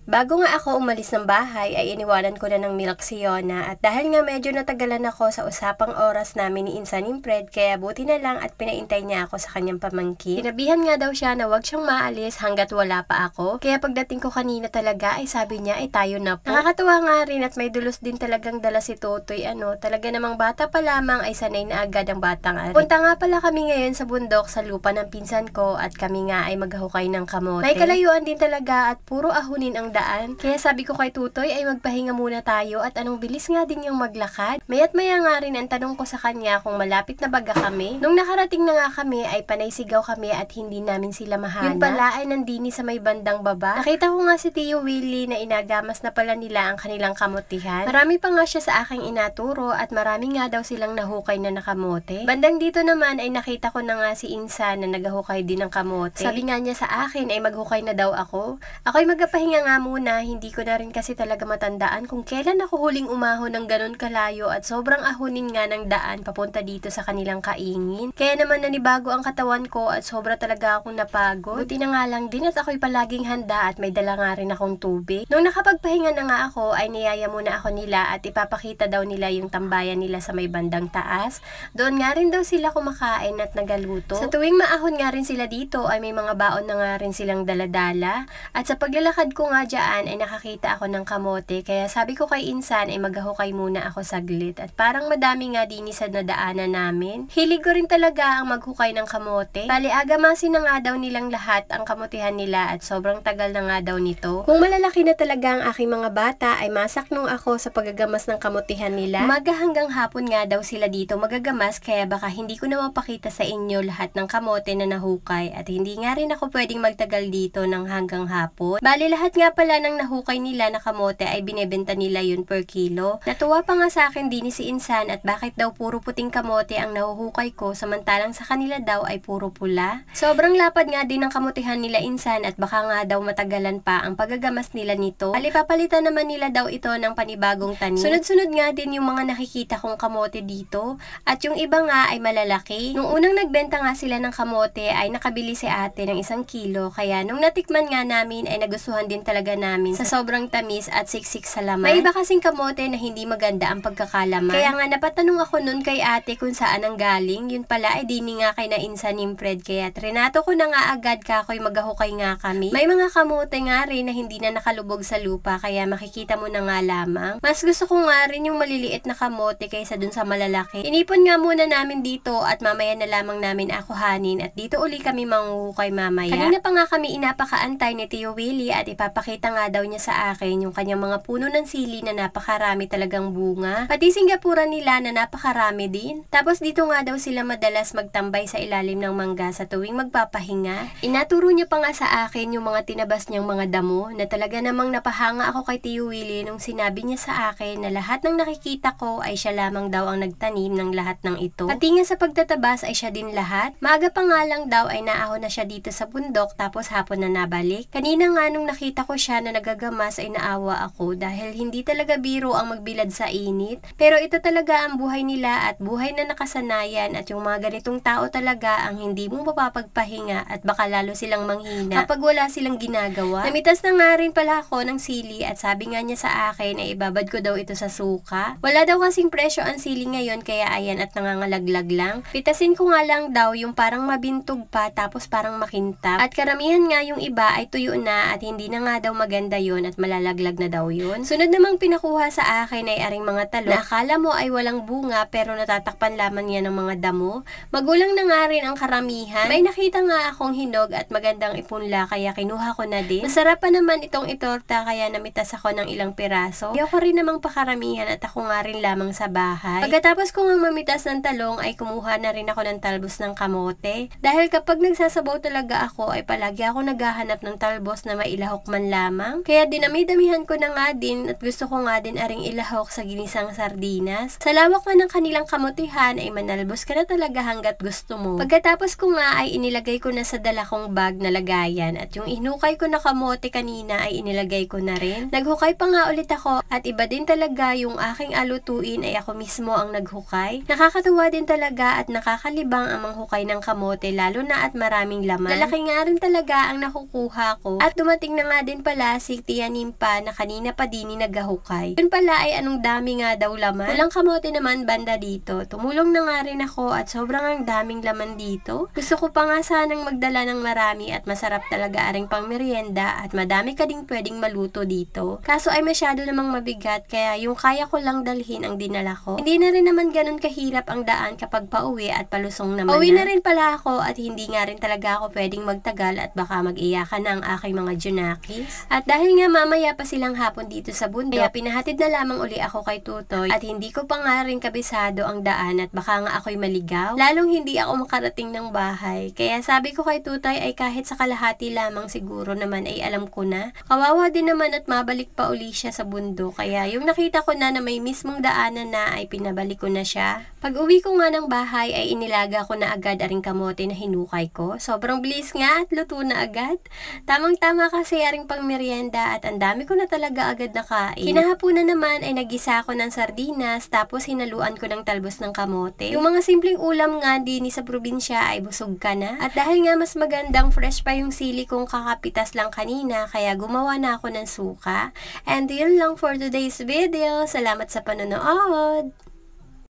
Bago nga ako umalis ng bahay ay iniwanan ko na ng milk si Yona at dahil nga medyo natagalan ako sa usapang oras namin ni Insan Impred kaya buti na lang at pinaintay niya ako sa kanyang pamangkin. Sinabihan nga daw siya na wag siyang maalis hanggat wala pa ako. Kaya pagdating ko kanina talaga ay sabi niya ay tayo na po. Nakakatuwa nga rin at may dulos din talagang dala si Totoy talaga namang bata pa lamang ay sanay na agad ang batang ari. Punta nga pala kami ngayon sa bundok sa lupa ng pinsan ko at kami nga ay maghahukay ng kamote. May kalayuan din talaga at puro ahunin ang daan. Kaya sabi ko kay Tutoy ay magpahinga muna tayo at anong bilis nga din yung maglakad. Maya't maya nga rin ang tanong ko sa kanya kung malapit na baga kami. Nung nakarating na nga kami ay panay sigaw kami at hindi namin sila mahanap. Yun pala ay nandini sa may bandang baba. Nakita ko nga si Tio Willie na inagamas na pala nila ang kanilang kamutihan. Marami pa nga siya sa aking inaturo at marami nga daw silang nahukay na nakamote. Bandang dito naman ay nakita ko na nga si Insan na naghahukay din ng kamote. Sabi nga niya sa akin ay maghukay na daw ako. Ako'y magpapahinga nga muna. Hindi ko na rin kasi talaga matandaan kung kailan ako huling umahon ng ganun kalayo at sobrang ahunin nga ng daan papunta dito sa kanilang kaingin. Kaya naman nanibago ang katawan ko at sobra talaga akong napagod. Buti na nga lang din at ako'y palaging handa at may dala nga rin akong tubig. Nung nakapagpahinga na nga ako ay niyaya muna ako nila at ipapakita daw nila yung tambayan nila sa may bandang taas. Doon nga rin daw sila kumakain at nagaluto. Sa tuwing maahon nga rin sila dito ay may mga baon na nga rin silang daladala. At sa paglalakad ko nga dyan ay nakakita ako ng kamote kaya sabi ko kay Insan ay maghahukay muna ako saglit at parang madami nga din sa nadaanan namin. Hilig ko rin talaga ang maghukay ng kamote. Bali agamasin na nga daw nilang lahat ang kamutihan nila at sobrang tagal na nga daw nito. Kung malalaki na talaga ang aking mga bata ay masaknong ako sa paggagamas ng kamutihan nila. Umaga hanggang hapon nga daw sila dito magagamas kaya baka hindi ko na mapakita sa inyo lahat ng kamote na nahukay at hindi nga rin ako pwedeng magtagal dito ng hanggang hapon. Bali lahat nga pala ng nahukay nila na kamote ay binebenta nila yun per kilo. Natuwa pa nga sa akin din si Insan at bakit daw puro puting kamote ang nahuhukay ko samantalang sa kanila daw ay puro pula. Sobrang lapad nga din ng kamutihan nila Insan at baka nga daw matagalan pa ang paggagamas nila nito. Alipapalitan naman nila daw ito ng panibagong tanim. Sunod-sunod nga din yung mga nakikita kong kamote dito at yung iba nga ay malalaki. Nung unang nagbenta nga sila ng kamote ay nakabili si ate ng 1 kilo kaya nung natikman nga namin ay nagustuhan din talaga namin sa sobrang tamis at siksik sa laman. May iba kasing kamote na hindi maganda ang pagkakalaman. Kaya nga napatanong ako nun kay ate kung saan ang galing. Yun pala ay dini nga kay na Insan Impred kaya trinato ko na nga agad kakoy maghahukay nga kami. May mga kamote nga rin na hindi na nakalubog sa lupa kaya makikita mo na nga lamang. Mas gusto ko nga rin yung maliliit na kamote kaysa dun sa malalaki. Inipon nga muna namin dito at mamaya na lamang namin akuhanin at dito uli kami manghuhukay mamaya. Kanina pa nga kami inapakaantay ni Tio Willie at ipapakita nga daw niya sa akin yung kanyang mga puno ng sili na napakarami talagang bunga. Pati Singapura nila na napakarami din. Tapos dito nga daw sila madalas magtambay sa ilalim ng mangga sa tuwing magpapahinga. Inaturo niya pa nga sa akin yung mga tinabas niyang mga damo na talaga namang napahanga ako kay Tio Willie nung sinabi niya sa akin na lahat ng nakikita ko ay siya lamang daw ang nagtanim ng lahat ng ito. Pati nga sa pagtatabas ay siya din lahat. Maaga pa nga lang daw ay naahon na siya dito sa bundok tapos hapon na nabalik. Kanina nga nung nakita ko siya na nagagamas ay naawa ako dahil hindi talaga biro ang magbilad sa init. Pero ito talaga ang buhay nila at buhay na nakasanayan at yung mga ganitong tao talaga ang hindi mo mapapagpahinga at baka lalo silang manghina kapag wala silang ginagawa. Namitas na nga rin pala ako ng sili at sabi nga niya sa akin ay ibabad ko daw ito sa suka. Wala daw kasing presyo ang sili ngayon kaya ayan at nangangalaglag lang. Pitasin ko nga lang daw yung parang mabintog pa tapos parang makintab. At karamihan nga yung iba ay tuyo na at hindi na nga daw maganda yon at malalaglag na daw yun. Sunod namang pinakuha sa akin ay aring mga talong na akala mo ay walang bunga pero natatakpan lamang yan ng mga damo. Magulang na nga rin ang karamihan. May nakita nga akong hinog at magandang ipunla kaya kinuha ko na din. Masarap pa naman itong itorta kaya namitas ako ng ilang piraso. Ayoko rin namang pakaramihan at ako nga rin lamang sa bahay. Pagkatapos ko nga mamitas ng talong ay kumuha na rin ako ng talbos ng kamote. Dahil kapag nagsasabaw talaga ako ay palagi ako naghahanap ng talbos na mailahok man lamang. Kaya dinami-damihan ko na nga din at gusto ko nga din aring ilahok sa ginisang sardinas. Sa lawak nga ng kanilang kamutihan ay manalbos ka na talaga hanggat gusto mo. Pagkatapos ko nga ay inilagay ko na sa dala kong bag na lagayan at yung inukay ko na kamote kanina ay inilagay ko na rin. Naghukay pa nga ulit ako at iba din talaga yung aking alutuin ay ako mismo ang naghukay. Nakakatuwa din talaga at nakakalibang ang manghukay ng kamote lalo na at maraming laman. Lalaki nga rin talaga ang nakukuha ko at dumating na nga din pala pala si Tia Nimpa na kanina pa din nagahukay. Yun pala ay anong dami nga daw laman. Walang kamote naman banda dito. Tumulong na nga rin ako at sobrang ang daming laman dito. Gusto ko pa nga sanang magdala ng marami at masarap talaga aring pang merienda at madami ka ding pwedeng maluto dito. Kaso ay masyado namang mabigat kaya yung kaya ko lang dalhin ang dinala ko. Hindi na rin naman ganun kahirap ang daan kapag pauwi at palusong naman Pauwi na rin pala ako at hindi nga rin talaga ako pwedeng magtagal at baka mag-iyakan na ang aking mga junakis. At dahil nga mamaya pa silang hapon dito sa bundok, kaya pinahatid na lamang uli ako kay Tutoy at hindi ko pa nga rin kabisado ang daan at baka nga ako'y maligaw. Lalong hindi ako makarating ng bahay. Kaya sabi ko kay Tutoy ay kahit sa kalahati lamang siguro naman ay alam ko na. Kawawa din naman at mabalik pa uli siya sa bundok. Kaya yung nakita ko na may mismong daanan na ay pinabalik ko na siya. Pag uwi ko nga ng bahay ay inilaga ko na agad aring kamote na hinukay ko. Sobrang bilis nga at luto na agad. Tamang-tama kasi aring pang merienda at ang dami ko na talaga agad nakain. Kinahapunan naman ay nagisa ako ng sardinas tapos hinaluan ko ng talbos ng kamote. Yung mga simpleng ulam nga din sa probinsya ay busog ka na. At dahil nga mas magandang fresh pa yung sili kong kakapitas lang kanina kaya gumawa na ako ng suka. And yun lang for today's video. Salamat sa panonood!